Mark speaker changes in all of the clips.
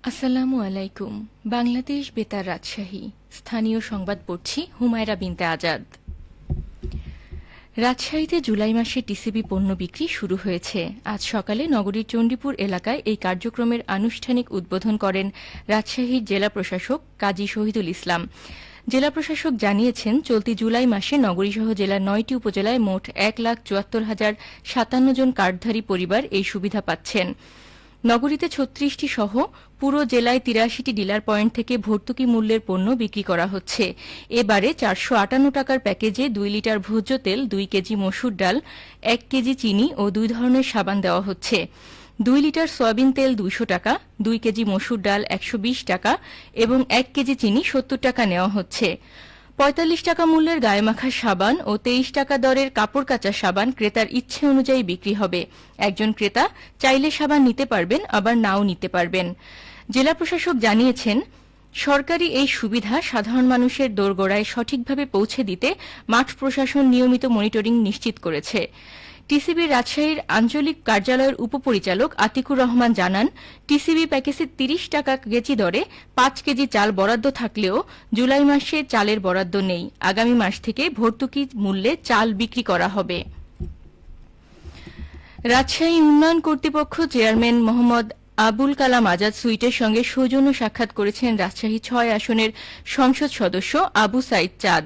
Speaker 1: আসসালামু আলাইকুম। বাংলাদেশ বেতার রাজশাহী। স্থানীয় সংবাদ পড়ছি হুমায়রা বিনতে আজাদ। রাজশাহীতে জুলাই মাসে টিসিবি পণ্য বিক্রি শুরু হয়েছে। আজ সকালে নগরীর চণ্ডীপুর এলাকায় এই কার্যক্রমের আনুষ্ঠানিক উদ্বোধন করেন রাজশাহীর জেলা প্রশাসক কাজী শহীদুল ইসলাম। জেলা প্রশাসক জানিয়েছেন, চলতি জুলাই মাসে নগরীসহ জেলার ৯টি উপজেলায় মোট ১,৭৪,০৫৭ জন কার্ডধারী পরিবার এই সুবিধা পাচ্ছেন। নগরীতে ৩৬টি সহ পুরো জেলায় ৮৩টি ডিলার পয়েন্ট থেকে ভর্তুকি মূল্যের পণ্য বিক্রি করা হচ্ছে। এবারে ৪৫৮ টাকার প্যাকেজে ২ লিটার ভোজ্য তেল, ২ কেজি মসুর ডাল, ১ কেজি চিনি ও ২ ধরনের সাবান দেওয়া হচ্ছে। ২ লিটার সয়াবিন তেল ২০০ টাকা, ২ কেজি মসুর ডাল ১২০ টাকা এবং ১ কেজি চিনি ৭০ টাকা নেওয়া হচ্ছে। ৪৫ টাকা মূল্যের গায়েমাখা সাবান ও ২৩ টাকা দরের কাপড় কাচা সাবান ক্রেতার ইচ্ছে অনুযায়ী বিক্রি হবে। একজন ক্রেতা চাইলে সাবান নিতে পারবেন, আবার নাও নিতে পারবেন। জেলা প্রশাসক জানিয়েছেন, সরকারি এই সুবিধা সাধারণ মানুষের দোরগোড়ায় সঠিকভাবে পৌঁছে দিতে মাঠ প্রশাসন নিয়মিত মনিটরিং নিশ্চিত করেছে। টিসিবির রাজশাহীর আঞ্চলিক কার্যালয়ের উপপরিচালক আতিকুর রহমান জানান, টিসিবি প্যাকেজে ৩০ টাকা কেজি দরে ৫ কেজি চাল বরাদ্দ থাকলেও জুলাই মাসে চালের বরাদ্দ নেই। আগামী মাস থেকে ভর্তুকি মূল্যে চাল বিক্রি করা হবে। রাজশাহী উন্নয়ন কর্তৃপক্ষ চেয়ারম্যান মোহাম্মদ আবুল কালাম আজাদ সুইটের সঙ্গে সৌজন্য সাক্ষাৎ করেছেন রাজশাহী ৬ আসনের সংসদ সদস্য আবু সাইদ চাঁদ।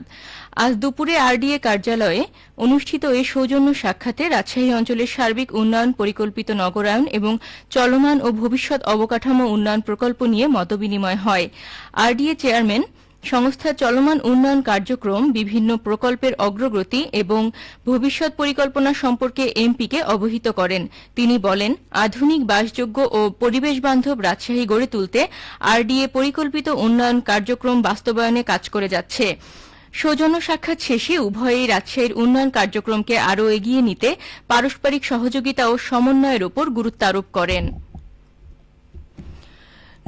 Speaker 1: আজ দুপুরে আরডিএ কার্যালয়ে অনুষ্ঠিত এই সৌজন্য সাক্ষাতে রাজশাহী অঞ্চলের সার্বিক উন্নয়ন, পরিকল্পিত নগরায়ন এবং চলমান ও ভবিষ্যৎ অবকাঠামো উন্নয়ন প্রকল্প নিয়ে মতবিনিময় হয়। আরডিএ চেয়ারম্যান সংস্থার চলমান উন্নয়ন কার্যক্রম, বিভিন্ন প্রকল্পের অগ্রগতি এবং ভবিষ্যৎ পরিকল্পনা সম্পর্কে এমপিকে অবহিত করেন। তিনি বলেন, আধুনিক, বাসযোগ্য ও পরিবেশবান্ধব রাজশাহী গড়ে তুলতে আরডিএ পরিকল্পিত উন্নয়ন কার্যক্রম বাস্তবায়নে কাজ করে যাচ্ছে। সৌজন্য সাক্ষাৎ শেষে উভয়েই রাজশাহীর উন্নয়ন কার্যক্রমকে আরও এগিয়ে নিতে পারস্পরিক সহযোগিতা ও সমন্বয়ের ওপর গুরুত্ব আরোপ করেন।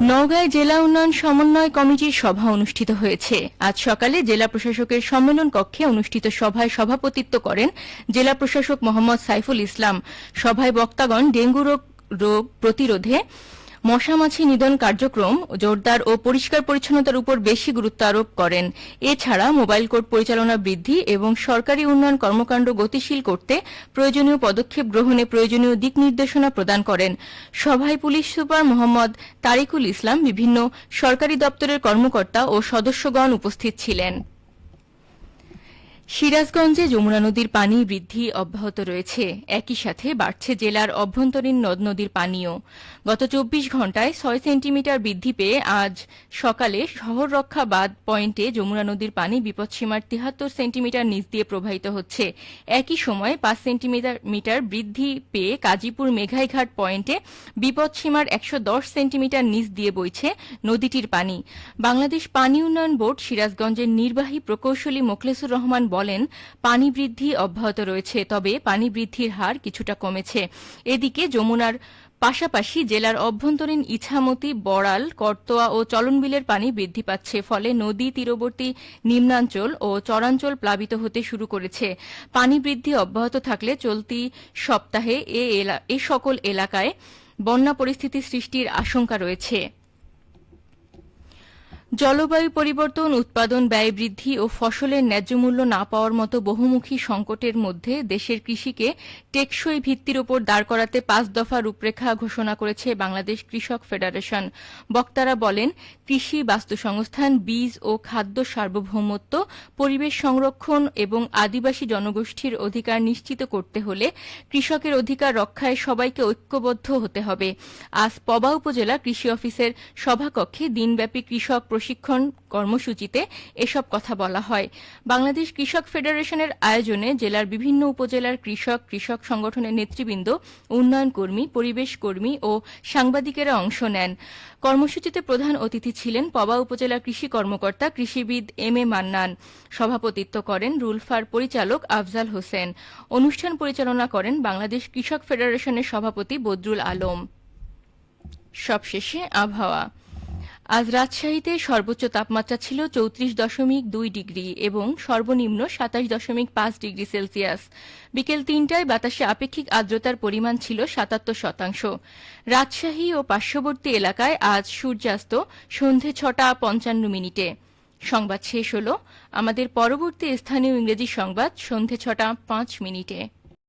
Speaker 1: নওগাঁয় জেলা উন্নয়ন সমন্বয় কমিটির সভা অনুষ্ঠিত হয়েছে। আজ সকালে জেলা প্রশাসকের সম্মেলন কক্ষে অনুষ্ঠিত সভায় সভাপতিত্ব করেন জেলা প্রশাসক মোহাম্মদ সাইফুল ইসলাম। সভায় বক্তাগণ ডেঙ্গু রোগ প্রতিরোধে মশামাছি নিধন কার্যক্রম জোরদার ও পরিষ্কার পরিচ্ছন্নতার উপর বেশি গুরুত্ব আরোপ করেন। এছাড়া মোবাইল কোর্ট পরিচালনা বৃদ্ধি এবং সরকারি উন্নয়ন কর্মকাণ্ড গতিশীল করতে প্রয়োজনীয় পদক্ষেপ গ্রহণে প্রয়োজনীয় দিক নির্দেশনা প্রদান করেন। সভায় পুলিশ সুপার মোহাম্মদ তারিকুল ইসলাম, বিভিন্ন সরকারি দপ্তরের কর্মকর্তা ও সদস্যগণ উপস্থিত ছিলেন। সিরাজগঞ্জে যমুনা নদীর পানি বৃদ্ধি অব্যাহত রয়েছে। একই সাথে বাড়ছে জেলার অভ্যন্তরীণ নদ নদীর পানিও। গত ২৪ ঘণ্টায় ৬ সেন্টিমিটার বৃদ্ধি পেয়ে আজ সকালে শহর রক্ষা বাঁধ পয়েন্টে যমুনা নদীর পানি বিপৎসীমার ৭৩ সেন্টিমিটার নিচ দিয়ে প্রবাহিত হচ্ছে। একই সময়ে ৫ সেন্টিমিটার বৃদ্ধি পেয়ে কাজীপুর মেঘাইঘাট পয়েন্টে বিপৎসীমার ১১০ সেন্টিমিটার নিচ দিয়ে বইছে নদীটির পানি। বাংলাদেশ পানি উন্নয়ন বোর্ড সিরাজগঞ্জের নির্বাহী প্রকৌশলী মোখলেসুর রহমান বলেন, পানি বৃদ্ধি অব্যাহত রয়েছে, তবে পানি বৃদ্ধির হার কিছুটা কমেছে। এদিকে যমুনার পাশাপাশি জেলার অভ্যন্তরীণ ইছামতি, বড়াল, করতোয়া ও চলনবিলের পানি বৃদ্ধি পাচ্ছে। ফলে নদী তীরবর্তী নিম্নাঞ্চল ও চরাঞ্চল প্লাবিত হতে শুরু করেছে। পানি বৃদ্ধি অব্যাহত থাকলে চলতি সপ্তাহে এ সকল এলাকায় বন্যা পরিস্থিতি সৃষ্টির আশঙ্কা রয়েছে। জলবায়ু পরিবর্তন, উৎপাদন ব্যয় বৃদ্ধি ও ফসলের ন্যায্য মূল্য না পাওয়ার মতো বহুমুখী সংকটের মধ্যে দেশের কৃষিকে টেকসই ভিত্তির ওপর দাঁড় করাতে ৫ দফা রূপরেখা ঘোষণা করেছে বাংলাদেশ কৃষক ফেডারেশন। বক্তারা বলেন, কৃষি, বাস্তুসংস্থান, বীজ ও খাদ্য সার্বভৌমত্ব, পরিবেশ সংরক্ষণ এবং আদিবাসী জনগোষ্ঠীর অধিকার নিশ্চিত করতে হলে কৃষকের অধিকার রক্ষায় সবাইকে ঐক্যবদ্ধ হতে হবে। আজ পবা উপজেলা কৃষি অফিসের সভাকক্ষে দিনব্যাপী কৃষক প্রশিক্ষণ কর্মসূচিতে এসব কথা বলা হয়। বাংলাদেশ কৃষক ফেডারেশনের আয়োজনে জেলার বিভিন্ন উপজেলার কৃষক সংগঠনের নেতৃবৃন্দ, উন্নয়ন কর্মী, পরিবেশ কর্মী ও সাংবাদিকেরা অংশ নেন। কর্মসূচিতে প্রধান অতিথি ছিলেন পবা উপজেলা কৃষি কর্মকর্তা কৃষিবিদ এম এ মান্নান। সভাপতিত্ব করেন রুলফার পরিচালক আফজাল হোসেন। অনুষ্ঠান পরিচালনা করেন বাংলাদেশ কৃষক ফেডারেশনের সভাপতি বদরুল আলম। সবশেষে আবহাওয়া। আজ রাজশাহীতে সর্বোচ্চ তাপমাত্রা ছিল 34.2 ডিগ্রি এবং সর্বনিম্ন 27.5 ডিগ্রি সেলসিয়াস। বিকেল 3টায় বাতাসে আপেক্ষিক আর্দ্রতার পরিমাণ ছিল 77%। রাজশাহী ও পার্শ্ববর্তী এলাকায় আজ সূর্যাস্ত সন্ধে 6:55। সংবাদ শেষ হল। আমাদের পরবর্তী স্থানীয় ইংরেজি সংবাদ সন্ধে 6:05।